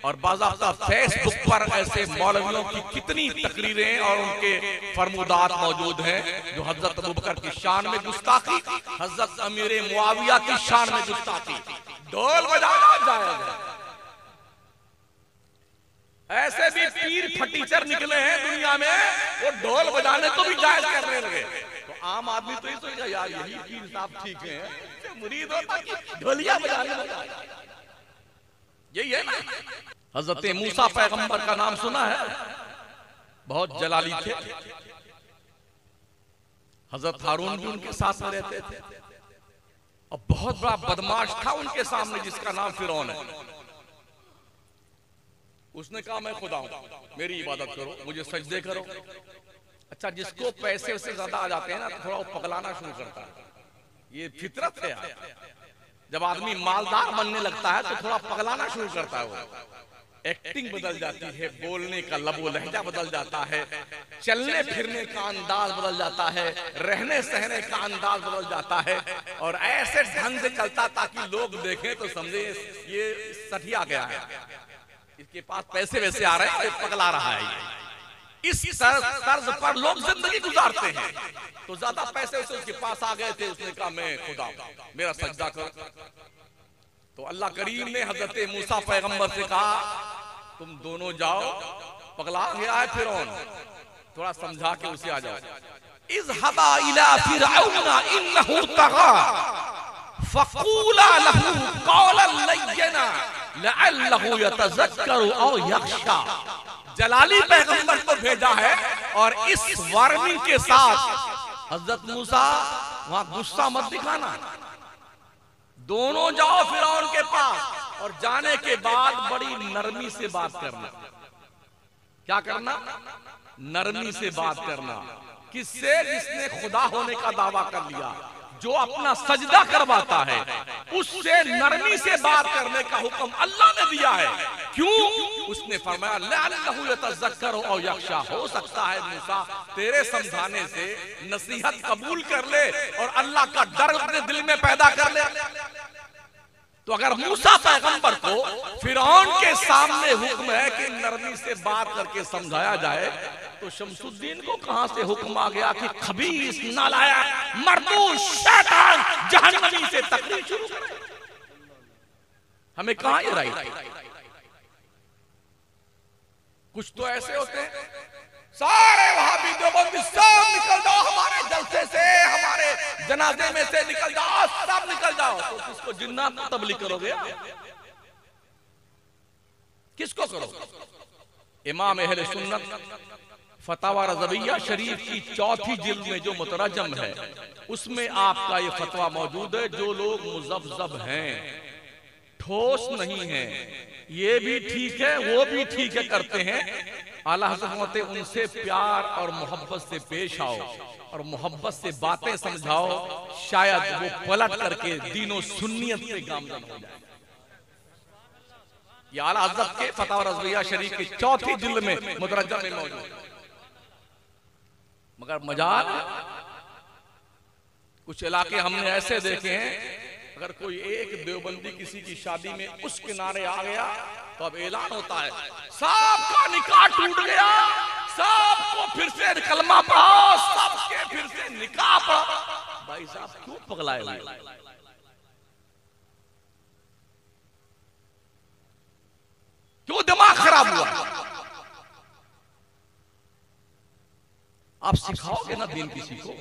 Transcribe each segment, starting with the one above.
और बाज़ाब्ता फेसबुक पर ऐसे मौलवियों की कितनी तकरीरें और उनके फरमुदात मौजूद हैं जो हजरत अबू बकर की शान में गुस्ताखी, हजरत अमीर मुआविया की शान में गुस्ताखी। ढोल बजाना जायज है। ऐसे भी पीर फटीचर निकले हैं दुनिया में, वो ढोल बजाने को भी जायज करने लगे। तो आम आदमी तो ये सोचेगा यार यही पीर साहब ठीक है, मुरीद होता कि ढोलिया बजाने लगा। यही है ना। हजरत मूसा पैगंबर का नाम सुना है, बहुत जलाली थे। हजरत हारून भी उनके साथ में रहते थे और बहुत बड़ा बदमाश था उनके सामने जिसका नाम फिरौन है। उसने कहा मैं खुदा हूं, मेरी इबादत करो, मुझे सजदे करो। अच्छा, जिसको पैसे से ज्यादा आ जाते हैं ना तो थोड़ा वो पगलाना शुरू करता है, ये फितरत है यार। जब आदमी मालदार बनने लगता है तो थोड़ा पगलाना शुरू करता है। वो एक्टिंग बदल जाती है, बोलने का लबो लहजा बदल जाता है, चलने फिरने का अंदाज बदल जाता है, रहने सहने का अंदाज बदल जाता है, और ऐसे ढंग से चलता ताकि लोग देखें तो समझे ये सठिया गया है, इसके पास पैसे वैसे आ रहे हैं, ये पगला रहा है। इस तर्ज पर लोग जिंदगी गुजारते हैं। तो ज्यादा पैसे वैसे उसके पास आ गए थे, उसने कहा मैं खुदा हूं, मेरा सजदा करो। तो अल्लाह करीम ने हजरत मूसा पैगंबर से कहा तुम दोनों जाओ, पगला गया है फिरौन, थोड़ा समझा के उसे आ जाओ। इज़हबा इला फिरऔना इन्नहु तग़ा फक़ूला लहू क़ौलन लय्यना लअल्लहु यतज़क्करु औ यख़शा। जलाली पैगंबर को भेजा है और इस वार्निंग के साथ हजरत मूसा वहां गुस्सा मत दिखाना, दोनों जाओ फिरौन के पास और जाने के बाद बड़ी नरमी से बात करना। क्या करना? नरमी से बात करना। किससे? जिसने खुदा होने का दावा कर लिया, जो अपना सजदा करवाता है, उससे नरमी से बात करने का हुक्म अल्लाह ने दिया है। क्यों? उसने फरमाया लअल्लहु यतज़क्करु औ यख़शा, हो सकता है मूसा तेरे समझाने से नसीहत कबूल कर ले और अल्लाह का डर अपने दिल में पैदा कर ले। तो अगर मूसा पैगंबर को फिरौन के सामने हुक्म है कि नरमी से बात करके समझाया जाए, तो शमसुद्दीन को कहां से हुक्म आ गया कि खबीस, नालायक, मरदूद, शैतान, जहन्नमी से तकरीर शुरू करे? हमें कहां ये राइट? कुछ तो ऐसे होते हैं, सारे वहाबी देवबंदी सब निकल जाओ हमारे जलसे से, हमारे जनाजे में से निकल जाओ, सब निकल जाओ। तो किसको जिन्नात को तबलीग करोगे? किसको करो? इमाम अहले सुन्नत फतवा रज़विया शरीफ की 4थी जिल्द में जो मुतरजम है, उसमें आपका ये फतवा मौजूद है। जो लोग मुज़ब्ज़ब हैं, ठोस नहीं है, ये भी ठीक है वो भी ठीक है करते हैं, आला हज़रत उनसे प्यार और मोहब्बत से पेश आओ और मोहब्बत से बातें समझाओ, शायद वो पलट करके दीनो सुन्नियत पे गामज़न हो जाए। ये आला हज़रत के फतवा रज़विया शरीफ की 4थी जिल्द में मुतरजम में मौजूद। मगर मजाल, कुछ इलाके हमने ऐसे देखे हैं, अगर कोई एक देवबंदी किसी की शादी में उस किनारे आ गया तो अब ऐलान होता है सबका निकाह टूट गया, सबको फिर से कलमा पढ़ाओ, सबके फिर से निकाह पढ़ाओ। भाई साहब क्यों पगलाए हुए? क्यों दिमाग खराब हुआ? आप सिखाओगे ना दीन किसी को,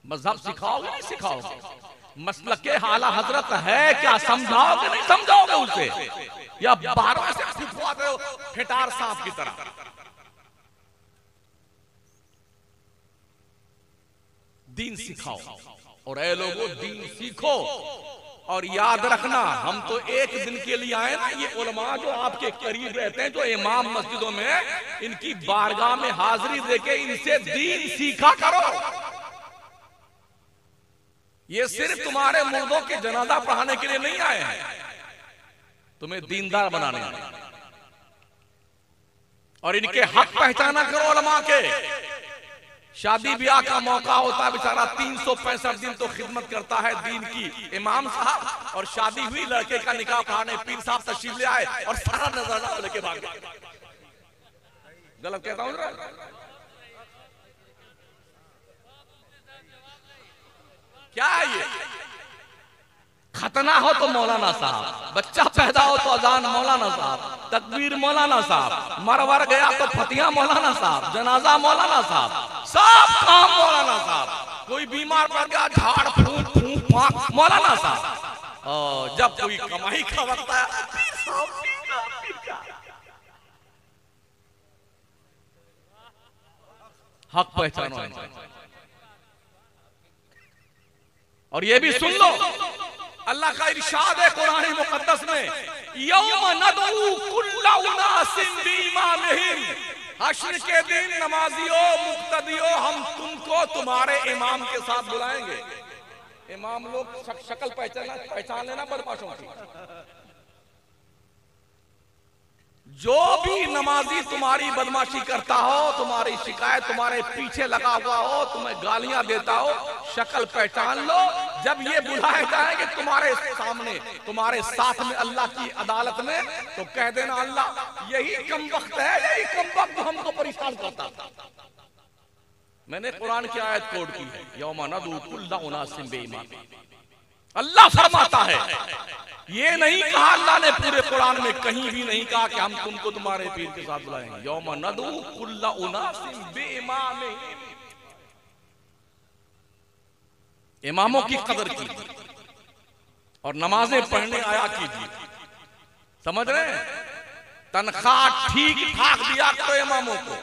मजहब सिखाओगे नहीं सिखाओगे? मसलक के आला हजरत है क्या, समझाओगे नहीं समझाओगे उसे, या बारह से सिखवाते हो फिटार सांप की तरह? दीन सिखाओ और ऐ लोगों दीन सीखो। और याद रखना, हम तो एक दिन के लिए आए ना, ये उलमा जो आपके करीब रहते हैं, जो इमाम मस्जिदों में, इनकी बारगाह में हाजिरी देके इनसे दीन सीखा करो। ये सिर्फ तुम्हारे मुर्दों के जनाजा पढ़ाने के लिए नहीं आए हैं, तुम्हें दीनदार बनाने आए। और इनके हक पहचाना करो उलमा के, शादी ब्याह का मौका होता है, बेचारा 365 दिन तो खिदमत करता है दीन की इमाम साहब, और शादी हुई, लड़के का निकाह पढ़ाने पीर साहब तशरीफ ले आए और सारा नजराना लेके भाग गए। गलत कहता हूं ना? क्या है ये? खतना हो तो मौलाना साहब, बच्चा पैदा हो तो अजान मौलाना साहब, तकबीर मौलाना साहब, मरवर गया तो फतिया मौलाना साहब, जनाजा मौलाना साहब, सब काम मौलाना साहब। कोई बीमार पड़ गया, झाड़ फूंक फूंक फांक मौलाना साहब। और जब कोई कमाई का वक्त आया, हक पहचानो। और ये भी सुन लो, अल्लाह का इरशाद है कुरान मुकद्दस में, यौम नदऊ कुल्ला उनासिन बिइमामिहिम, हश्र के दिन नमाजियों मुक्तदियों हम तुमको तुम्हारे इमाम के साथ बुलाएंगे। इमाम लोग शक्ल पहचान लेना बदमाशों की। जो भी नमाजी तुम्हारी बदमाशी करता हो, तुम्हारी शिकायत तुम्हारे पीछे लगा हुआ हो, तुम्हें गालियां देता हो, शक्ल पहचान लो। जब ये बुलाए जाएंगे तुम्हारे सामने, तुम्हारे साथ में अल्लाह की अदालत में, तो कह देना अल्लाह यही कम वक्त है, यही कम वक्त हमको परेशान करता था। मैंने कुरान की आयत कोड की है, यौमा नदू कुल्ला उनासिन बिइमामिहिम। अल्लाह फरमाता है, ये नहीं कहा अल्लाह ने पूरे कुरान में, कहीं भी नहीं कहा कि हम तुमको तुम्हारे पीर के साथ बुलाएंगे। यौमा नदू कुल्ला उनासिन बिइमामिहिम। इमामों की कदर कीजिए और नमाजें पढ़ने आया कीजिए। समझ रहे हैं? तनख्वाह ठीक ठाक दिया करो इमामों को।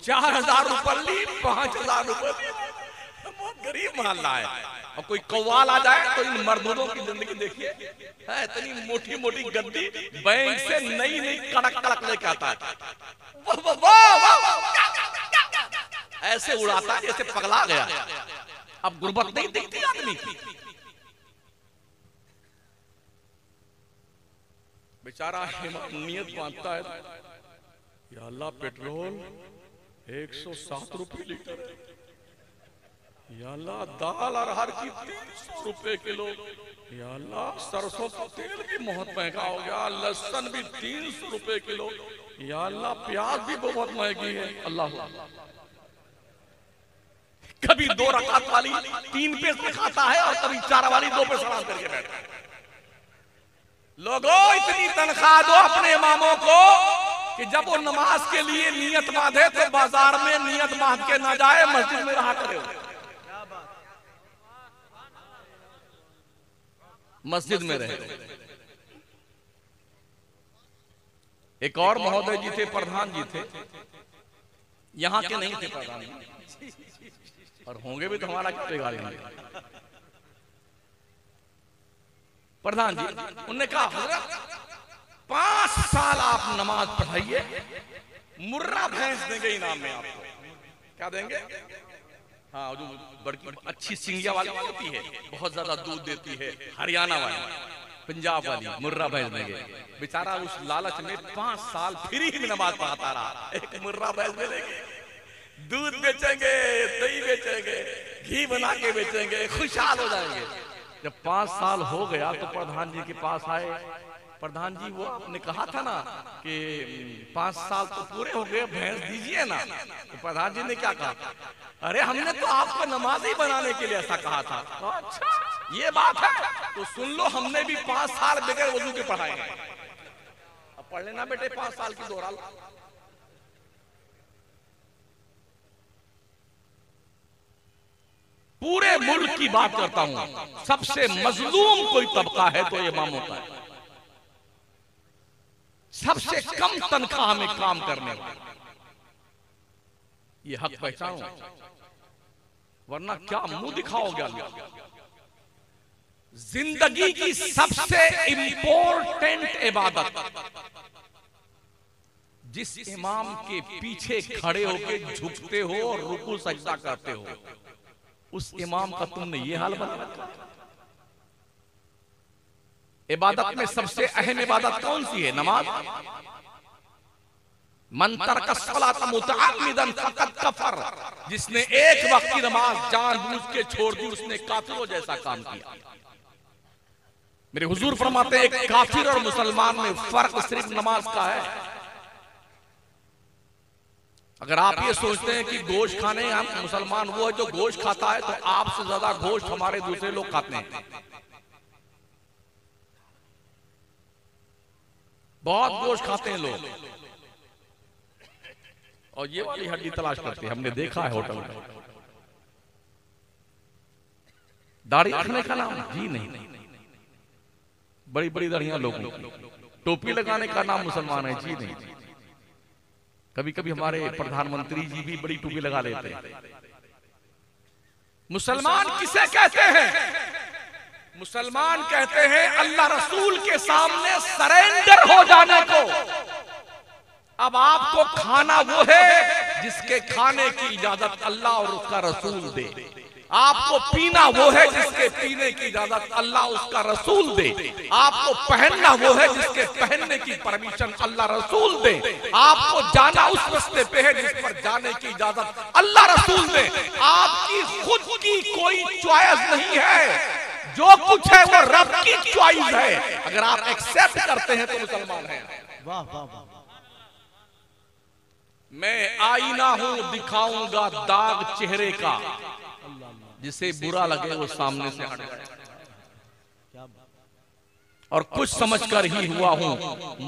4000 रुपये ली, 5000 रुपये ली, बहुत गरीब मोहल्ला है। और कोई कव्वाल आ जाए तो इन मर्दों की जिंदगी देखिए, है इतनी मोटी मोटी गद्दी, बैंक से नई नई कड़क कड़क लेके आता है, ऐसे उड़ाता है जैसे पगला गया। अब गुर्बत नहीं दिखती आदमी की। बेचारा नियत मानता है, या अल्लाह पेट्रोल 107 रुपए लीटर, या अल्लाह दाल अरहर की 300 रुपए किलो, या अल्लाह सरसों का तेल भी बहुत महंगा हो गया, लहसुन भी 300 रुपए किलो, या अल्लाह प्याज भी बहुत महंगी है। अल्लाह कभी 2 रकात वाली 3 पैसे खाता है और कभी 4 वाली 2 पे सलाम करके बैठता है। लोगों इतनी तनख्वाह दो अपने इमामों को कि जब वो नमाज के लिए नियत बांधे तो बाजार में नियत बांध के ना जाए, मस्जिद में रहा करे, मस्जिद में रहे। एक और महोदय जी थे, प्रधान जी थे, यहां के नहीं थे प्रधान जी, और होंगे भी तो हमारा क्या बिगाड़ेंगे। प्रधान जी उन्होंने कहा, हजरत 5 साल आप नमाज पढ़ाइए, मुर्रा भैंस देंगे इनाम में आपको। क्या देंगे? हाँ, जो बड़ी अच्छी सिंगिया वाली होती है, बहुत ज्यादा दूध देती है, हरियाणा वाली, पंजाब वाली मुर्रा भैंस देंगे। बेचारा उस लालच में 5 साल फ्री में नमाज पढ़ाता रहा। एक मुर्रा भैंस मिलेगी, दूध बेचेंगे, दही बेचेंगे, घी बना के बेचेंगे, खुशहाल हो जाएंगे। जब 5 साल हो गया तो प्रधान जी के पास आए। प्रधान जी, वो आपने कहा था ना कि 5 साल तो पूरे हो गए, भैंस दीजिए ना। तो प्रधान जी ने क्या कहा? अरे हमने तो आपको नमाजी बनाने के लिए ऐसा कहा था। अच्छा ये बात है, तो सुन लो, हमने भी 5 साल बगैर वजू के पढ़ाए हैं। अब पढ़ लेना बेटे, 5 साल की दोहरा लो। पूरे मुल्क की बात करता हूं, सबसे मजलूम कोई तबका है तो इमामों का है। सबसे कम तनख्वाह में काम करने वाला, ये हक पहचानो, वरना क्या मुंह दिखाओगे अल्लाह। जिंदगी की सबसे इंपॉर्टेंट इबादत, जिस इमाम के पीछे खड़े होकर झुकते हो और रुकू सजदा करते हो, उस इमाम का तुमने ये हाल बना रखा। इबादत में सबसे अहम इबादत कौन सी है? नमाज। मन तरक सलात मुतअम्मिदन फकद कफर, जिसने एक वक्त की नमाज जानबूझ के छोड़ दी उसने काफिरों जैसा काम किया। मेरे हुजूर फरमाते हैं एक काफिर और मुसलमान में फर्क सिर्फ नमाज का है। अगर आप ये सोचते हैं कि गोश्त खाने हम मुसलमान वो है जो गोश्त खाता है, तो आपसे ज्यादा गोश्त हमारे दूसरे लोग खाते हैं। बहुत गोश्त खाते हैं लोग और ये वाली हड्डी तलाश करते हैं। हमने देखा है होटल में। दाढ़ी रखने का नाम जी नहीं, बड़ी बड़ी दाढ़ियां लोगों की। टोपी लगाने का नाम मुसलमान है जी नहीं। कभी कभी हमारे प्रधानमंत्री जी भी बड़ी टोपी लगा लेते हैं। मुसलमान किसे कहते हैं? मुसलमान कहते हैं अल्लाह रसूल के सामने सरेंडर हो जाने को। अब आपको खाना वो है जिसके खाने की इजाजत अल्लाह और उसका रसूल दे। आपको पीना वो है जिसके पीने की इजाजत अल्लाह उसका रसूल दे। आपको पहनना वो है जिसके पहनने की परमिशन अल्लाह रसूल दे। आपको जाना उस रास्ते पे है जिस पर जाने की इजाजत अल्लाह रसूल दे। आपकी खुद की कोई चॉइस नहीं है। जो कुछ है वो रब की चॉइस है। अगर आप एक्सेप्ट करते हैं तो मुसलमान हैं। वाह वाह वाह। मैं आईना हूं दिखाऊंगा दाग चेहरे का, जिसे बुरा लगे वो सामने से हट जाए। और कुछ समझकर ही हुआ हूं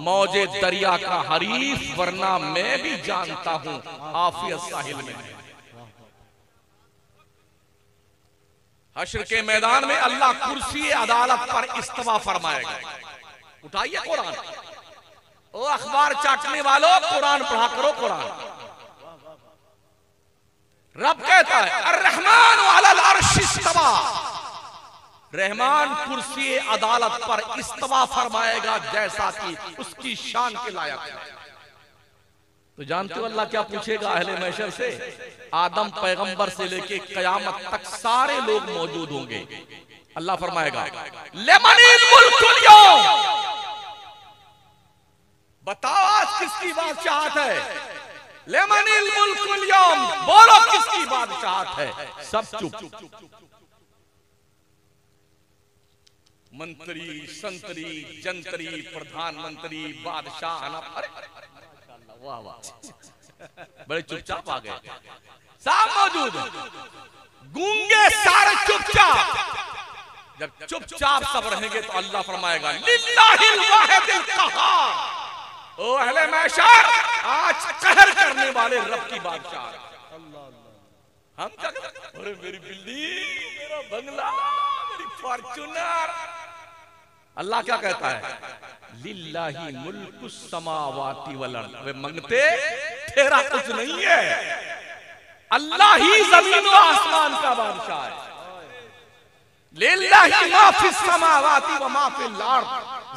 मौजे दरिया का हरीफ, वरना मैं भी जानता हूं आफियत साहिल में। हश्र के मैदान में अल्लाह कुर्सी अदालत पर इस्तवा फरमाएगा। उठाइए कुरान, ओ अखबार चाटने वालों कुरान पढ़ा करो। कुरान रब कहता है अर्रहमान अलल अर्श इस्तवा, रहमान कुर्सी अदालत पर इस्तवा फरमाएगा जैसा कि उसकी शान के लायक है। तो जानते हो अल्लाह क्या पूछेगा अहले महशर से? आदम पैगंबर से लेके कयामत तक सारे लोग मौजूद होंगे। अल्लाह फरमाएगा लिमनिल मुल्कुल यौम, बताओ आज किसकी बादशाहत है? लिमनिल मुल्कुल यौम, बोलो किसकी बादशाहत है? सब चुप। मंत्री, संतरी, जंतरी, प्रधानमंत्री, बादशाह, अरे वाह वाह, बड़े चुपचाप आ गए। सब मौजूद, गूंगे सारे चुपचाप। जब चुपचाप सब रहेंगे तो अल्लाह फरमाएगा लिल्लाहिल वाहिदिल कहार, ओ अहले महशर आज कहर करने वाले रब की बादशाह। हम क्या कहते? अरे मेरी बिल्डिंग, मेरा बंगला, मेरी फॉर्च्यूनर। अल्लाह क्या कहता है? लिल्लाही मुल्कुस समावाति वल अर्द। वे मंगते तेरा कुछ नहीं है, अल्लाह ही जमीन और आसमान का बादशाह है। लिल्लाही मा फिस समावाति व मा फिल अर्द,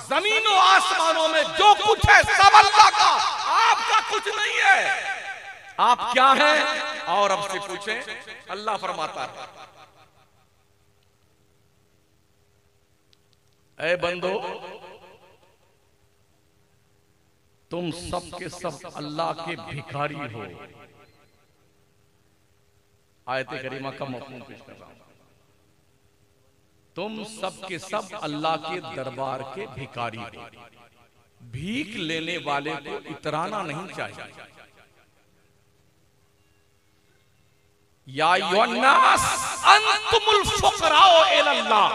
जमीनों आसमानों में जो कुछ है सब अल्लाह का, आपका कुछ नहीं है। आप क्या हैं? और अब से पूछें। अल्लाह फरमाता है ऐ बंदो तुम सब के सब अल्लाह के भिखारी हो। आयत करीमा का मफ़हूम पेश कर रहा हूं। तुम सब के सब अल्लाह के दरबार के भिखारी हो। भीख लेने वाले को इतराना नहीं चाहिए। या युन्नास अंतुमुल फुकराओ इलल्लाह,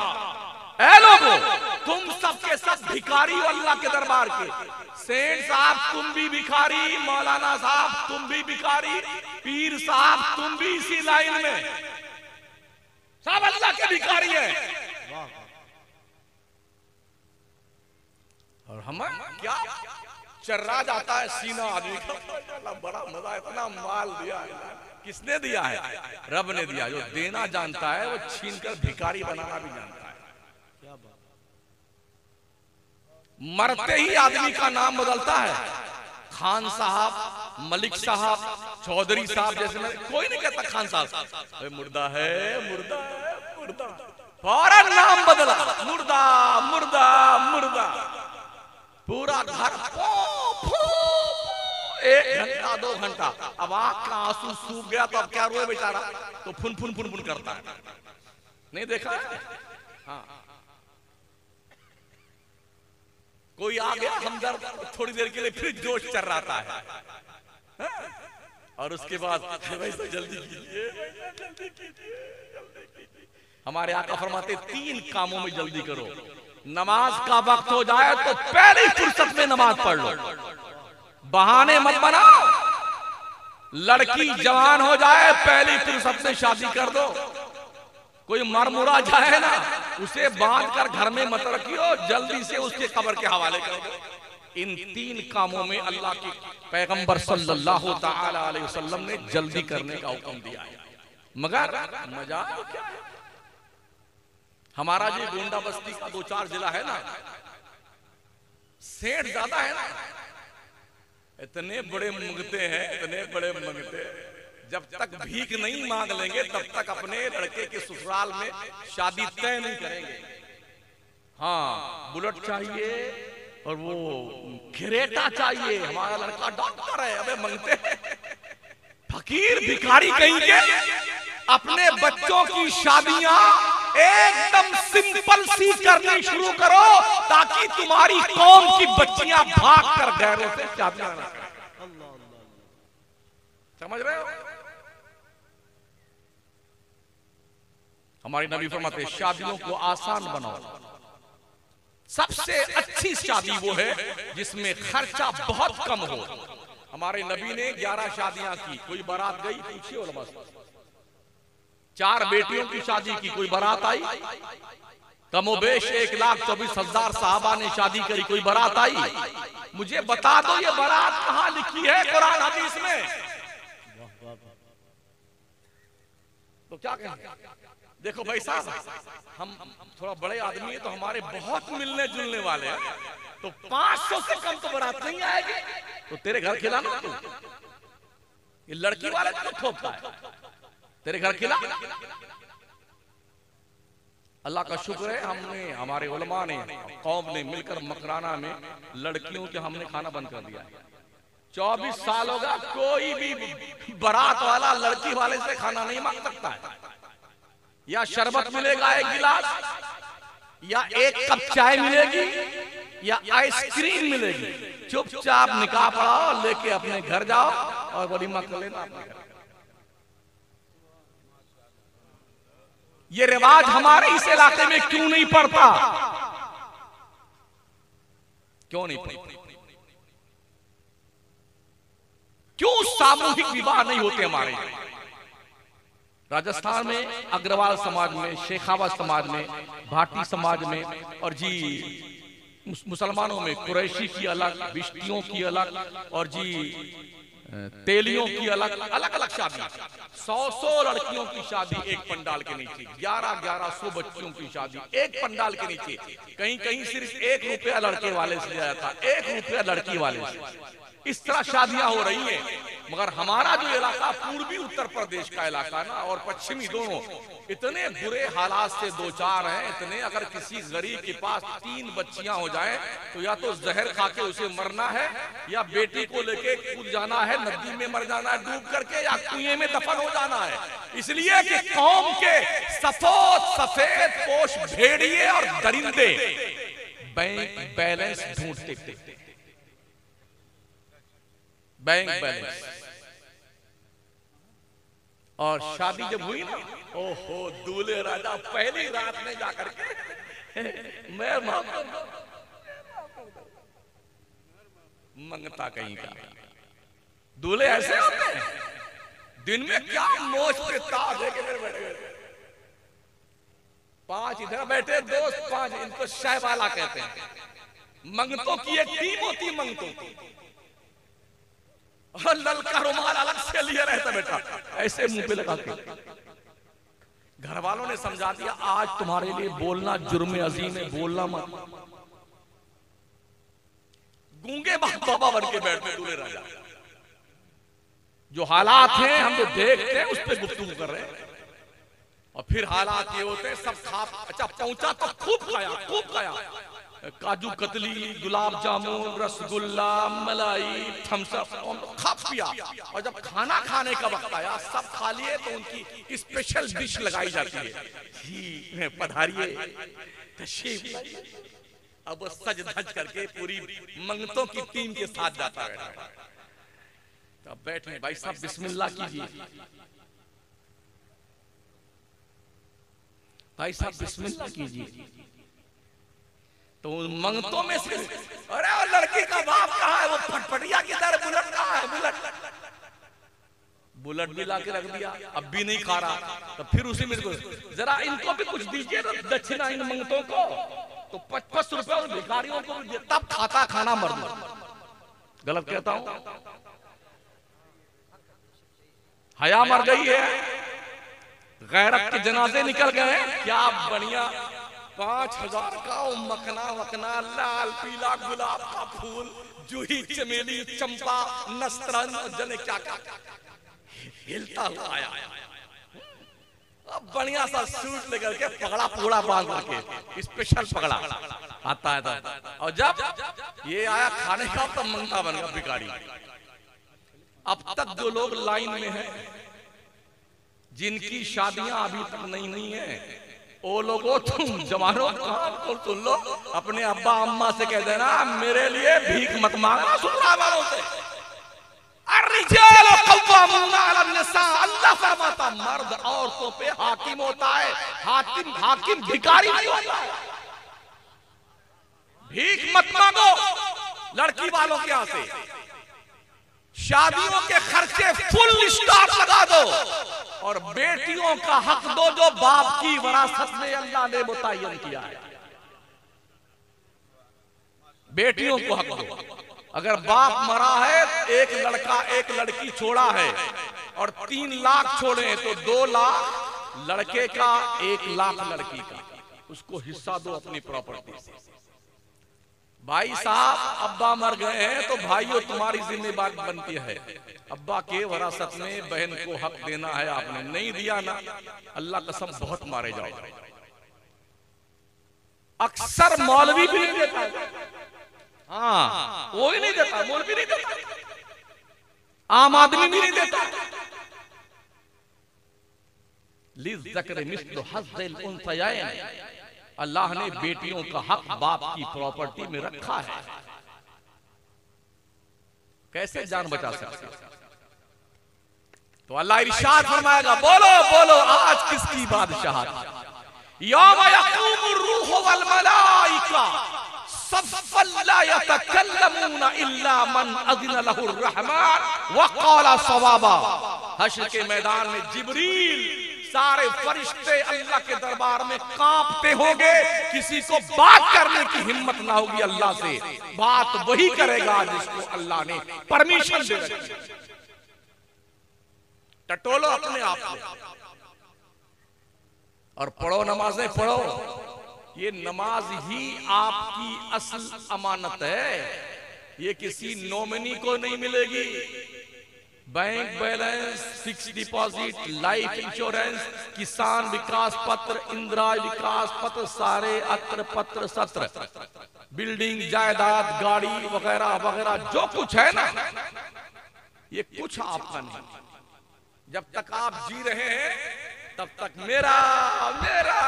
ऐ लोगों तुम सब के सब भिखारी हो अल्लाह के दरबार के। सेठ साहब तुम भी भिखारी, मौलाना साहब तुम भी भिखारी, पीर साहब तुम भी इसी लाइन में, सब अल्लाह के भिखारी हैं। और हम क्या चर्रा जाता है सीना आदमी का, बड़ा मजा, इतना माल दिया है। किसने दिया है? रब ने दिया। जो देना जानता है वो छीन कर भिखारी बनाना भी जानता है। मरते ही आदमी का नाम बदलता है। खान साहब, मलिक साहब, चौधरी साहब जैसे में कोई नहीं कहता खान साहब। मुर्दा है, मुर्दा है, मुर्दा, फौरन नाम बदला, मुर्दा मुर्दा मुर्दा। पूरा घर 1 घंटा 2 घंटा, अब आंख का आंसू सूख गया तो अब क्या रोए बेचारा, तो फुन फुन फुन फुन करता है। नहीं देखा है? हाँ, कोई आ गया हमदर्द, थोड़ी देर के लिए फिर जोश चल रहा है, हाँ? और उसके बाद भाई तो जल्दी कीजिए, जल्दी कीजिए। हमारे आका फरमाते 3 कामों में जल्दी करो। नमाज का वक्त हो जाए तो पहली फुर्सत में नमाज पढ़ लो, बहाने मत बनाओ। लड़की जवान हो जाए पहली फुर्सत में शादी कर दो। कोई मर मुरा जाए ना, उसे बांध कर घर में मत रखियो, जल्दी से उसके कब्र के हवाले कर दो। इन 3 कामों में अल्लाह के पैगंबर सल्लल्लाहु ताला अलैहि वसल्लम ने जल्दी करने का हुक्म दिया है। मगर मजा क्या है, हमारा जो गोंडा बस्ती का 2-4 जिला है ना, सेठ ज्यादा है ना, इतने बड़े मंगते हैं, इतने बड़े मंगते हैं, जब तक भीख नहीं मांग लेंगे तब तक अपने लड़के के ससुराल में शादी तय नहीं करेंगे। हाँ, बुलेट चाहिए और वो खिरेटा चाहिए, हमारा लड़का डॉक्टर है, अबे मंगते हैं। फकीर भिखारी कहीं के अपने बच्चों की शादियां एकदम सिंपल सी करनी शुरू करो, ताकि तुम्हारी कौम की बच्चियां भाग कर गैरों से शादियां ना करें। समझ रहे हो? हमारे नबी फरमाते शादियों को आसान बनाओ। सबसे अच्छी शादी वो है जिसमें खर्चा बहुत कम हो। हमारे नबी ने 11 शादियां की, कोई बारात गई, पूछिए उलमा से। 4 बेटियों की शादी की, कोई बारात आई? कमोबेश 1,24,000 साहबा ने शादी करी, कोई बारात आई? मुझे बता दो ये बारात कहां लिखी है कुरान हदीस में? तो क्या कहें? देखो भाई साहब, हम थोड़ा बड़े आदमी है तो हमारे बहुत मिलने जुलने वाले हैं, तो 500 से कम तो बारात नहीं आएगी। तो तेरे घर खिलाना तू, ये लड़की वाले तो ठोकता है, तेरे घर खिला। अल्लाह का शुक्र है, हमने, हमारे उलमा ने, कौम ने मिलकर मकराना में लड़कियों के हमने खाना बंद कर दिया। 24 साल होगा, कोई भी बारात वाला लड़की वाले से खाना नहीं मांग सकता है। या शरबत मिलेगा 1 गिलास, या 1 कप चाय मिलेगी, या आइसक्रीम मिलेगी। चुपचाप निकाह पढ़ाओ, लेके अपने घर जाओ और वलीमा कर लेना अपने घर। ये रिवाज हमारे इस इलाके में क्यों नहीं पड़ता? क्यों नहीं पड़ता? क्यों सामूहिक विवाह नहीं होते हमारे यहाँ? राजस्थान में अग्रवाल समाज में, शेखावत समाज में, भाटी समाज में, और जी मुसलमानों में कुरैशी की अलग, बिश्तियों की अलग, और जी तेलियों की अलग, अलग अलग शादी। 100 लड़कियों की शादी एक पंडाल के नीचे, 1100 बच्चियों की शादी एक पंडाल के नीचे। कहीं कहीं सिर्फ 1 रुपया लड़के वाले से दिया जाता, 1 रुपया लड़की वाले से। इस तरह शादियां हो रही हैं। मगर हमारा जो इलाका पूर्वी उत्तर प्रदेश का इलाका ना, और पश्चिमी दोनों इतने बुरे हालात से 2-4 हैं, इतने, अगर किसी गरीब के पास 3 बच्चियां हो जाएं तो या तो जहर खा के उसे मरना है, या बेटी को लेके कूद जाना है, नदी में मर जाना है डूब करके, या कुएं में दफन हो जाना है। इसलिए कि कौम के सफेद पोश भेड़िए और दरिंदे बैंक बैलेंस ढूंढते थे, बैंक बैलेंस। और शादी जब हुई ना, ओहो, दूल्हे राजा पहली रात में जाकर के मैं मंगता कहीं का। दूल्हे ऐसे होते हैं, दिन में क्या मोच पे ताज है कि मेरे बैठे 5 इधर बैठे दोस्त, 5 इनको शहवाला कहते हैं। मंगतों की एक टीम होती, मंगतों की, और ललका रुमाल अलग से लिए रहता बेटा, ऐसे मुंह पे लगा के। घर वालों ने समझा दिया, आज तुम्हारे लिए बोलना जुर्म अजीम है, बोलना मत। गूंगे बाबा बन के बैठते दूल्हे राजा। जो हालात हैं हम जो देखते हैं उस पर गुफ्तगू कर रहे हैं, और फिर हालात ये होते हैं सब खा, अच्छा पहुंचा तो खूब खाया, खूब खाया, काजू कतली, गुलाब जामुन, रसगुल्ला, मलाई, थम्स अप खा पिया। और जब खाना खाने का वक्त आया, सब खा लिए, तो उनकी स्पेशल डिश लगाई जाती है, जी पधारिए, तशरीफ लाइए। अब वो सज धज करके पूरी मंगतों की टीम के साथ जाता है। तब बैठे, भाई साहब बिस्मिल्लाह कीजिए, भाई साहब बिस्मिल्लाह कीजिए। तो मंगतों में से, अरे वो लड़की का बाप कहाँ है, वो फटफटिया किधर, बुलेट कहाँ है, बुलेट भी ला के रख दिया, अब भी नहीं खा रहा। तो फिर उसी में जरा इनको भी कुछ दीजिए ना दक्षिणा इन मंगतों को, तो 55 रुपए उन भिखारियों को भी, तब खाता खाना मर। गलत कहता हूं? हया मर गई है, गैरत के जनाजे निकल गए। क्या बढ़िया 5000 का मखना वखना, लाल पीला गुलाब का फूल, जूही चमेली चंपा नस्तरन, जने क्या क्या हिलता हुआ आया। अब बढ़िया सा सूट लेकर के, पगड़ा पूरा बांध करके, स्पेशल पगड़ा आता है था। और जब ये आया खाने का, तब मंगता बन गया भिखारी। अब तक जो लोग लाइन में हैं, जिनकी शादियां अभी तक नहीं हुई हैं, वो लोगों तुम जवानों को सुन लो, अपने अब्बा अम्मा से कह देना मेरे लिए भीख मत मांगना। सुनना वालों से, अल्लाह फरमाता मर्द औरतों पे हाकिम होता है, हाकिम भिखारी नहीं होता है। भीख मत मांगो लड़की वालों के यहां से, शादियों के खर्चे फुल स्टॉप लगा दो, और बेटियों का हक दो जो बाप की विरासत में अल्लाह ने मुतय्यन किया है। बेटियों को हक दो। अगर बाप मरा है, एक लड़का एक लड़की छोड़ा है, और 3 लाख छोड़े हैं, तो 2 लाख लड़के का, 1 लाख लड़की का, उसको हिस्सा दो अपनी प्रॉपर्टी से। भाई साहब अब्बा मर गए हैं, तो भाइयों तुम्हारी जिम्मेदारी बनती है, अब्बा के विरासत में बहन को हक देना है। आपने नहीं दिया ना, अल्लाह कसम बहुत मारे जाओ। अक्सर मौलवी भी नहीं देता, हाँ वो ही नहीं देता, मौलवी नहीं देता, आम आदमी भी नहीं देता। लिज़्ज़क्र मिस्लु हज़्ज़िल उन्सयैन, अल्लाह ने बेटियों का हक बाप की प्रॉपर्टी में रखा है। कैसे जान बचा सकते? तो अल्लाह इरशाद फरमाएगा, बोलो बोलो आज किसकी बादशाहत। यौम यक़ूमुर रूह वल मलाइका सफ़्फ़न ला यतकल्लमूना इल्ला मन अज़िन लहुर रहमान व क़ाला सवाबा। हश्र के मैदान में जिब्रील, सारे फरिश्ते अल्लाह के दरबार में कांपते होंगे, किसी को बात करने की हिम्मत ना होगी अल्लाह से। बात वही करेगा जिसको अल्लाह ने परमिशन दे रखी। टटोलो अपने आप को और पढ़ो, नमाजें पढ़ो। ये नमाज ही आपकी असल अमानत है, ये किसी नॉमिनी को नहीं मिलेगी। Bank balance, fix deposit, life insurance, किसान विकास पत्र, इंदिरा विकास पत्र, सारे अत्र पत्र सत्र, बिल्डिंग जायदाद गाड़ी वगैरह वगैरह जो कुछ है ना, ये कुछ आपका नहीं। जब तक आप जी रहे हैं तब तक मेरा मेरा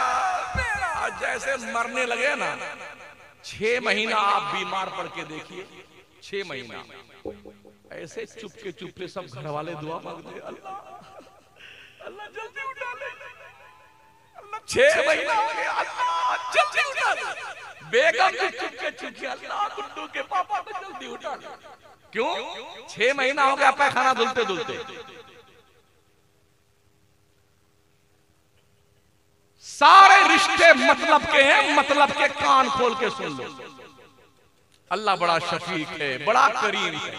मेरा, जैसे मरने लगे ना, 6 महीना आप बीमार पड़ के देखिए, 6 महीना ऐसे चुपके चुपके सब घर वाले दुआ मांगते, अल्लाह अल्लाह जल्दी उठा ले, अल्लाह 6 महीना हो गया, अल्लाह जल्दी उठा ले। बेगम भी चुपके चुपके, अल्लाह गुड्डू के पापा को जल्दी उठा ले। क्यों? 6 महीना हो गया पैखाना धुलते धुलते। सारे रिश्ते मतलब के हैं, मतलब के कान खोल के सुन लो। अल्लाह बड़ा शफीक है, बड़ा करीम है।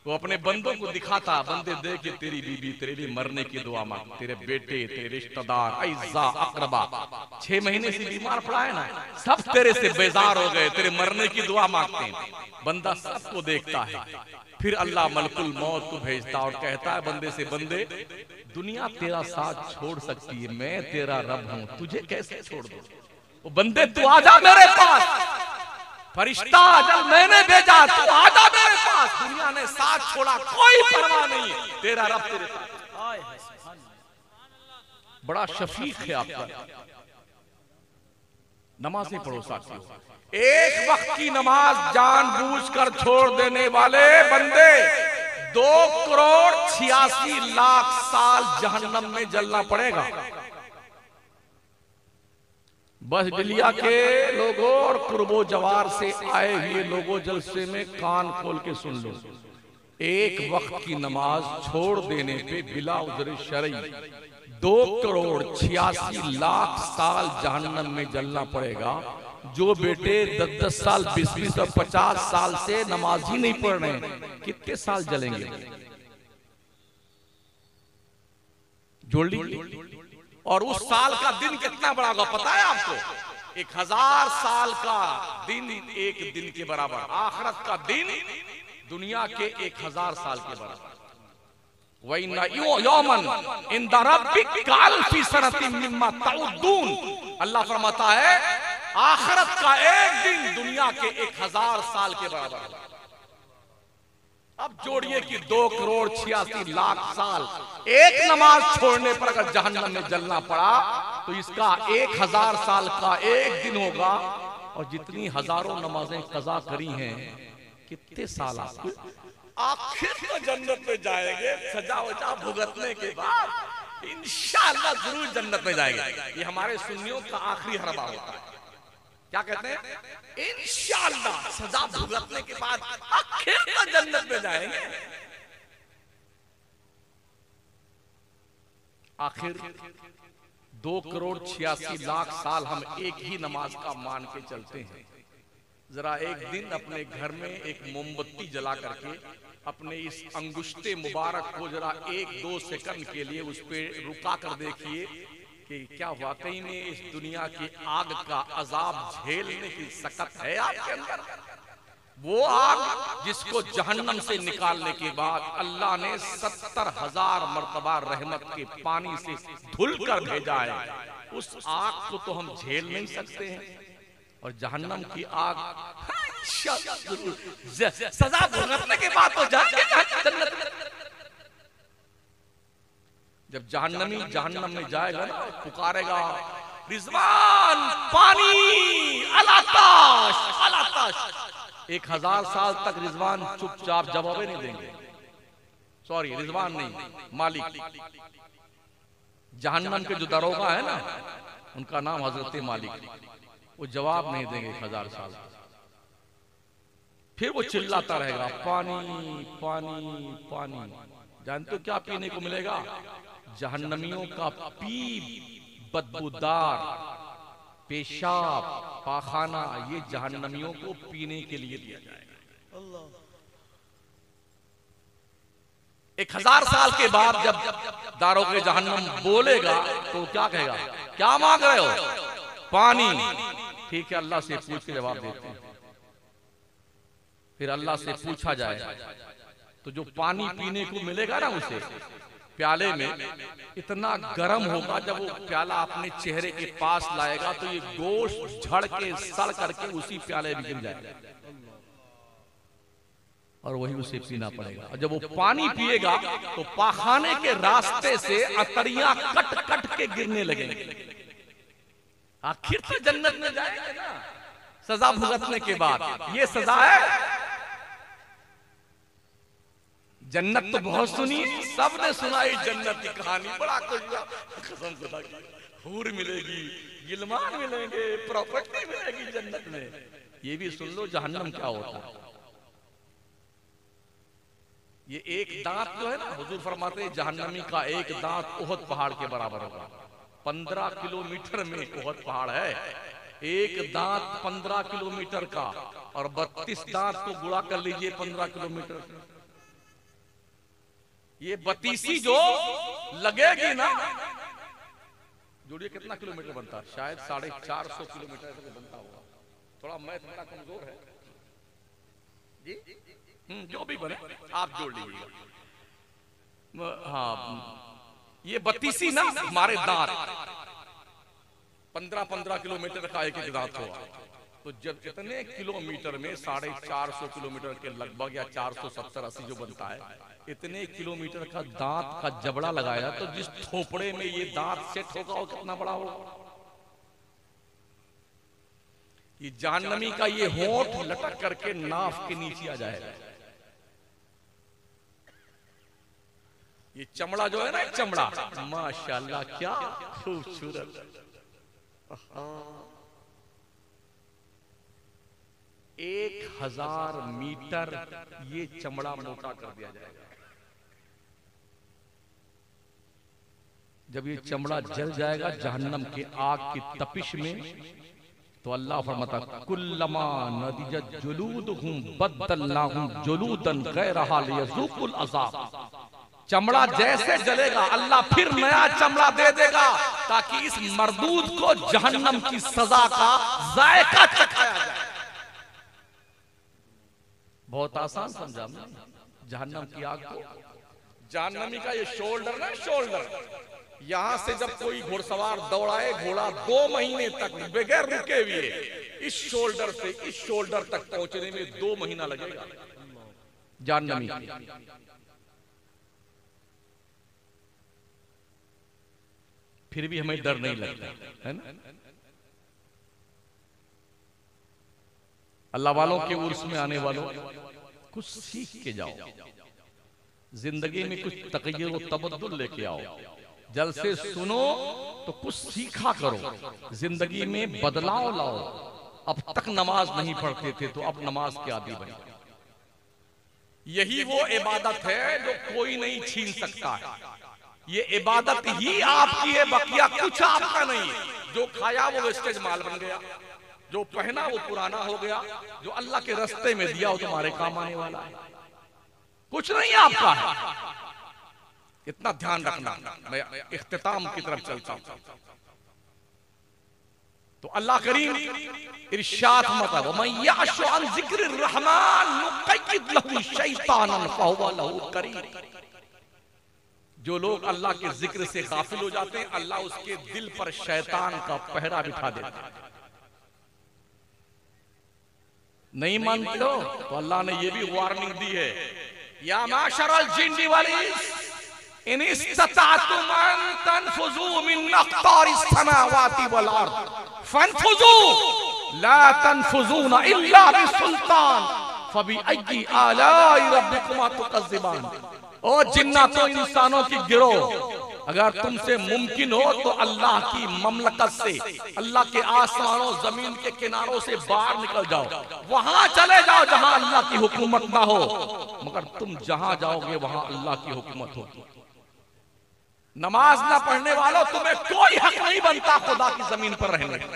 वो अपने बंदों को दिखाता, बंदे देखे तेरी बीबी तेरे लिए मरने की दुआ मांग, तेरे बेटे, तेरे रिश्तेदार, अइज़ा अक़रबा 6 महीने से बीमार पड़ा है ना, सब तेरे से बेजार हो गए, तेरे मरने की दुआ मांगते हैं। बंदा सबको देखता है, फिर अल्लाह मलकुल मौत को भेजता और कहता है बंदे से, बंदे दुनिया तेरा साथ छोड़ सकती है, मैं तेरा रब हूं, तुझे कैसे छोड़ दूं? वो बंदे तू आजा मेरे पास, फरिश्ता जब मैंने भेजा तो आजा मेरे पास, दुनिया ने साथ छोड़ा कोई परवाह नहीं, तेरा रब तेरे पास। बड़ा शफीक है आपका। नमाज नहीं पढ़ो साथियों, एक वक्त की नमाज जानबूझकर छोड़ देने वाले बंदे 2,86,00,000 साल जहन्नम में जलना पड़ेगा। बस बिलिया के लोगों और कुर्बो जवार से आए हुए लोगों, जलसे में कान खोल के सुन लो, एक वक्त की नमाज छोड़ देने पे बिला उजरे शरई 2,86,00,000 साल जहन्नम में जलना पड़ेगा। जो बेटे 10-10 साल 20-20 और 50 साल से नमाज ही नहीं पढ़ रहे, कितने साल जलेंगे? जोड़ लीजिए। और उस साल का दिन कितना बड़ा होगा पता है आपको? 1000 साल का दिन एक दिन के बराबर, आखिरत का दिन दुनिया के 1000 साल के बराबर। अल्लाह फरमाता है आखिरत का एक दिन दुनिया के 1000 साल के बराबर। अब जोड़िए कि 2,86,00,000 साल एक नमाज छोड़ने पर अगर जहन्नम में जलना पड़ा तो इसका 1000 साल का एक दिन होगा। और जितनी हजारों नमाजें कज़ा करी हैं, कितने साल आपको? आखिर तो जन्नत में जाएंगे, सजा वजा भुगतने के बाद इंशाअल्लाह जरूर जन्नत में जाएंगे। ये हमारे सुन्नियों का आखिरी हरबा होता है। क्या कहते हैं? इंशाअल्लाह सजा भुगतने के बाद आखिर तो जन्नत में जाएंगे। आखिर 2,86,00,000 साल हम एक ही नमाज का मान के चलते हैं। जरा एक दिन अपने घर में एक मोमबत्ती जला करके अपने इस अंगुष्टे मुबारक को जरा 1-2 सेकंड के लिए उस पे रुका कर देखिए कि क्या वाकई में इस दुनिया की आग का अजाब झेलने की सकत है आपके अंदर? वो आग जिसको जहन्नम से निकालने के बाद अल्लाह ने 70,000 मर्तबा रहमत के पानी से धुल कर भेजा है, उस आग को तो हम झेल नहीं सकते हैं। और जहन्नम की आग सजा भुगतने के बाद तो जाएंगे जन्नत में। जब जहन्नमी जहन्नम में जाएगा ना, पुकारेगा रिजवान पानी अलाताश अलाताश। 1000 साल तक रिजवान चुपचाप जवाब नहीं देंगे। सॉरी, रिजवान नहीं, मालिक। जहन्नम के जो दरोगा है ना, उनका नाम हजरत मालिक। वो जवाब नहीं देंगे 1000 साल। फिर वो चिल्लाता रहेगा पानी पानी पानी। जानते हो क्या पीने को मिलेगा? जहन्नमियों का पीप, बदबूदार पेशाब, पाखाना, ये जहन्नमियों को पीने के लिए दिया जाएगा। 1000 साल के बाद जब दारोगे जहन्नम बोलेगा तो क्या कहेगा? क्या मांग रहे हो? पानी। ठीक है, अल्लाह से पूछ के जवाब देते हैं। फिर अल्लाह से पूछा जाए तो जो पानी पीने को मिलेगा ना, उसे प्याले में इतना गर्म होगा, जब वो प्याला अपने चेहरे के पास लाएगा तो ये गोश्त झड़ के सड़ करके उसी प्याले में गिर जाएगा और वही उसे पीना पड़ेगा। और जब वो पानी पिएगा तो पाखाने के रास्ते से अतरियां कट कट के गिरने लगेंगे। आखिर तो जन्नत में जाएंगे ना सजा भुगतने के बाद। ये सजा है। जन्नत तो बहुत सुनी, सबने सुनाई जन्नत की कहानी, बड़ा कुछ कसम खुदा की। हूर मिलेगी, गिलमान मिलेंगे, प्रॉपर्टी मिलेगी जन्नत में। ये भी सुन लो जहन्नम क्या होता है। ये एक दांत जो है ना, हुजूर फरमाते हैं जहन्नमी का एक दांत ओहद पहाड़ के बराबर होगा। 15 किलोमीटर में ओहद पहाड़ है। एक दांत 15 किलोमीटर का, और 32 दांत को गुणा कर लीजिए 15 किलोमीटर। ये 32 जो लगेगी ना, जोड़िए कितना किलोमीटर बनता है? शायद 450 किलोमीटर से बनता होगा। थोड़ा मैथ मेरा कमजोर है जी। जो भी बने आप जोड़ लीजिएगा। हाँ, ये 32 ना हमारे दांत 15-15 किलोमीटर का एक एक दांत हुआ। तो जब इतने किलोमीटर में 450 किलोमीटर के लगभग या 470-80 जो बनता है, इतने किलोमीटर का दांत का जबड़ा लगाया, तो जिस थोपड़े में ये दांत सेट होगा वो कितना बड़ा होगा। ये जहन्नमी का ये होंठ लटक करके नाफ के नीचे आ जाएगा। ये चमड़ा जो है ना, चमड़ा माशाल्लाह क्या खूबसूरत। 1000 मीटर ये चमड़ा मोटा कर दिया जाएगा। जब ये चमड़ा जल जाएगा जहन्नम के आग की तपिश में, तो अल्लाह फरमाता कुल्लमा नदिजत जुलूदहुम बद्दलनाहुम जुलूदन गैरहा लियज़ूकुल अज़ाब। चमड़ा जैसे जलेगा अल्लाह फिर नया चमड़ा दे देगा, ताकि इस मरदूद को जहन्नम की सजा का जायका चखाया जाए। बहुत आसान समझा जहन्नम की आग को। जहन्नमी का ये शोल्डर ना, शोल्डर, यहां से जब कोई घुड़सवार दौड़ाए घोड़ा 2 महीने तक बगैर रुके हुए इस शोल्डर से इस शोल्डर तक पहुंचने में 2 महीना लगेगा जहन्नमी। फिर भी हमें डर नहीं लगता है ना। अल्लाह वालों के उर्स में आने वालों, कुछ सीख के जाओ, जिंदगी में कुछ तग़य्युर व तबद्दुल लेके आओ। जलसे सुनो तो कुछ सीखा करो, जिंदगी में बदलाव लाओ। अब तक नमाज नहीं पढ़ते थे तो अब नमाज के आदी बने। यही वो इबादत है जो कोई नहीं छीन सकता है। ये इबादत ही आपकी है, बकिया कुछ आपका नहीं। जो खाया वो वेस्टेज माल बन गया, जो पहना वो पुराना हो गया, जो अल्लाह के रास्ते में दिया वो तुम्हारे काम आने वाला है। कुछ नहीं आपका है, इतना ध्यान रखना। मैं इख्तिताम की तरफ चलता हूं। तो अल्लाह करीम इरशाद फरमाता है वमन यअशु अन ज़िक्रिर रहमान नुक़य्यिद लहु शैतानन फहुव लहु करीन। जो लोग अल्लाह के जिक्र से गाफिल हो जाते हैं, अल्लाह उसके दिल पर शैतान का पहरा बिठा देता है। नहीं मानते हो तो अल्लाह ने यह भी वार्निंग दी है, या माशरल जिन्नि वल इंस इन इस्तताअतुम अन तनफुजू मिन अक़तारिस समावाति वल अर्द फनफुजू ला तनफुजूना इल्ला बिसुल्तान फबिअय्यि आलाइ रब्बिकुमा तुकज़्ज़िबान। ओ जिन्नातों इंसानों की गिरोह, अगर तुमसे मुमकिन हो तो अल्लाह की ममलकत से, अल्लाह के आसमानों जमीन के किनारों से बाहर निकल जाओ, वहां चले जाओ जहां अल्लाह की हुकूमत ना हो। मगर तुम जहां जाओगे वहां अल्लाह की हुकूमत होगी। नमाज ना पढ़ने वालों, तुम्हें कोई हक नहीं बनता खुदा की जमीन पर रहने का।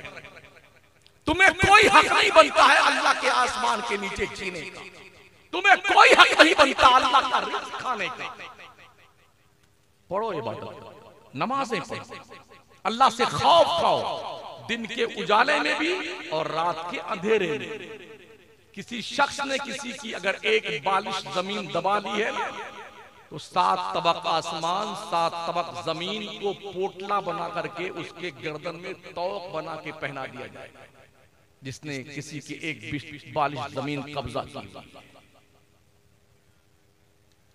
तुम्हें कोई हक नहीं बनता है अल्लाह के आसमान के नीचे जीने का। तुम्हें कोई हक नहीं बनता अल्लाह का रिज़्क़ खाने का। पढ़ो इबादत, नमाजें पढ़ो, अल्लाह से खौफ खाओ, दिन के उजाले में भी और रात के अंधेरे में। किसी शख्स ने किसी की अगर एक बालिश जमीन दबा ली है ना, तो 7 तबक आसमान 7 तबक जमीन को पोटला बना करके उसके गर्दन में तौक बना के पहना दिया जाए, जिसने किसी की एक बालिश जमीन कब्जा की।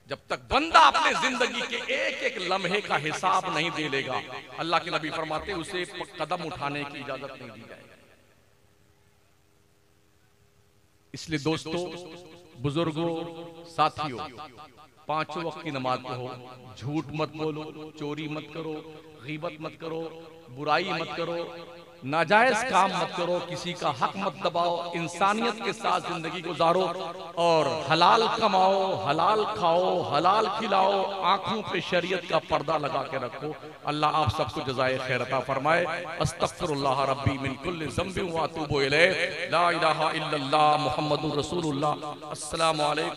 जब तक बंदा अपने जिंदगी के एक एक लम्हे का हिसाब नहीं दे लेगा, अल्लाह के नबी फरमाते उसे कदम उठाने की इजाजत नहीं दी जाएगी। इसलिए दोस्तों, बुजुर्गों, साथियों, 5 वक्त की नमाज पढ़ो, झूठ मत बोलो, चोरी मत करो, गीबत मत करो, बुराई मत करो, नाजायज काम मत करो, किसी का हक मत दबाओ, इंसानियत के साथ जिंदगी गुजारो और हलाल कमाओ, हलाल खाओ, हलाल खिलाओ, आंखों पे शरीयत का पर्दा लगा के रखो। अल्लाह आप सबको जज़ाए खैर अता फरमाए। अस्तगफिरुल्लाह रब्बी मिन कुल्लि ज़ंबिन व अतूबु इलैह। ला इलाहा इल्लल्लाह मुहम्मदुर रसूलुल्लाह। अस्सलामु अलैकुम।